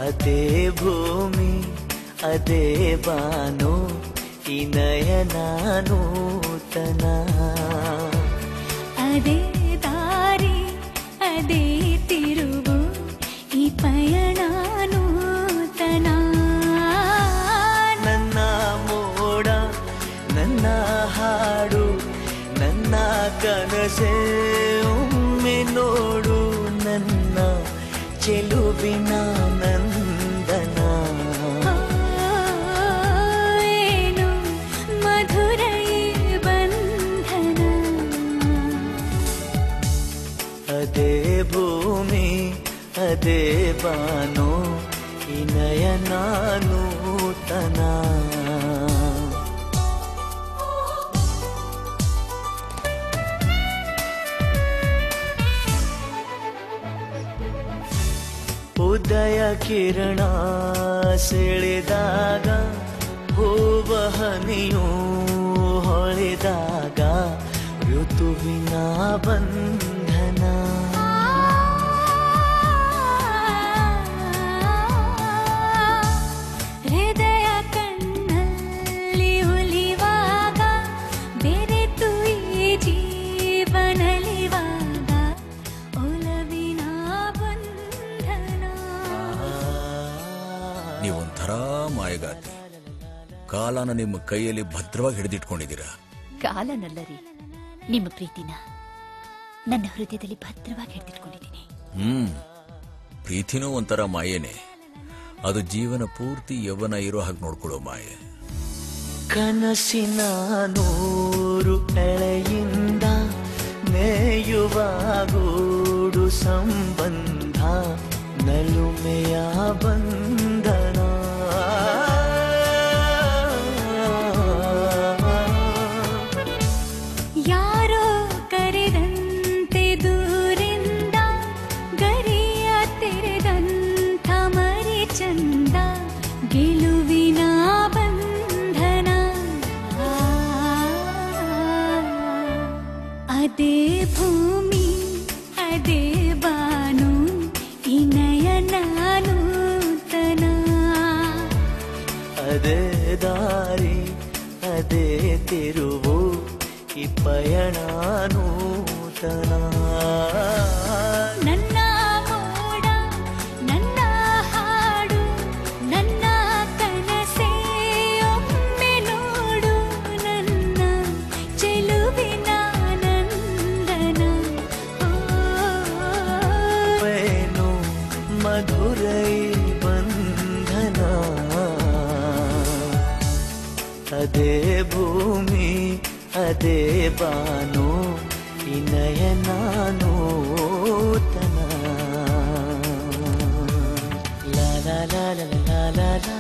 ಅದೇ ಭೂಮಿ ಅದೇ ಬಾನು ಈ ನಯನ ನೂತನ ಅದೇ ದಾರಿ ಅದೇ ತಿರುವು ಈ ಪಯಣ ನೂತನ ನನ್ನ ಮೋಡ ನನ್ನ ಹಾಡು ನನ್ನ ಕನಸೆ ಒಮ್ಮೆ ನೋಡು ನನ್ನ ಚೆಲುವಿನ ನಂದನ ಏನು ಮಧುರ ಬಂಧನ ಅದೇ ಭೂಮಿ ಅದೇ ಬಾನು ಈ ನಯನ ನೂತನ ಉದಯ ಕಿರಣ ಸೆಳೆದಾಗ ಹೂವ ಹನಿಯು ಹೊಳೆದಾಗ ಋತುವಿನ ಬಂಧನ ಹೃದಯ ಕಣ್ಣಲ್ಲಿ ಒಲಿವಾಗ ಬೆರೆತು ಈ ಜೀವನಲಿವಾಗ ಒಲವಿನ ಬಂಧನ ನೀವೊಂಥರ ಮಾಯಗಾತಿ. ಕಾಲನ ನಿಮ್ಮ ಕೈಯಲ್ಲಿ ಭದ್ರವಾಗಿ ಹಿಡಿದಿಟ್ಕೊಂಡಿದ್ದೀರಾ. ಕಾಲನಲ್ಲರಿ, ನಿಮ್ಮ ಪ್ರೀತಿನ ನನ್ನ ಹೃದಯದಲ್ಲಿ ಭದ್ರವಾಗಿ ಹಿಡಿದಿಟ್ಕೊಂಡಿದ್ದೀನಿ. ಪ್ರೀತಿನೂ ಒಂಥರ ಮಾಯೇನೆ. ಅದು ಜೀವನ ಪೂರ್ತಿ ಯೌವನ ಇರೋ ಹಾಗೆ ನೋಡ್ಕೊಳ್ಳೋ ಮಾಯೆ. ಕನಸಿನ ನೂರು ಎಳೆಯಿಂದ ಮೇಯುವ ಗೂಡು ಸಂಬಂಧ ನಲುಮೆಯ ಬಂಧನ ಯಾರೋ ಕರೆದಂತೆ ದೂರಿಂದ ಗರಿಯ ತೆರೆದಂಥ ಮರಿ ಚಂದ ಗೆಲುವಿನ ಬಂಧನ ಅದೇ ಭೂಮಿ ಅದೇ ಬಾನು ಈ ನಯನ ನೂತನ ಅದೇ ದಾರಿ ಅದೇ ತಿರುವು ಈ ಪಯಣ ನೂತನ ನನ್ನ ಮೋಡ ನನ್ನ ಹಾಡು ನನ್ನ ಕನಸೆ ಒಮ್ಮೆ ನೋಡು ನನ್ನ ಚೆಲುವಿನ ನಂದನ ಏನು ಮಧುರೈ ಬಂಧನ ಅದೇ ಭೂಮಿ ಅದೇ ಬಾನು ಈ ನಯನ ನೂತನ ಲಾ ಲಾ ಲಾ ಲಾ ಲಾ ಲಾ ಲಾ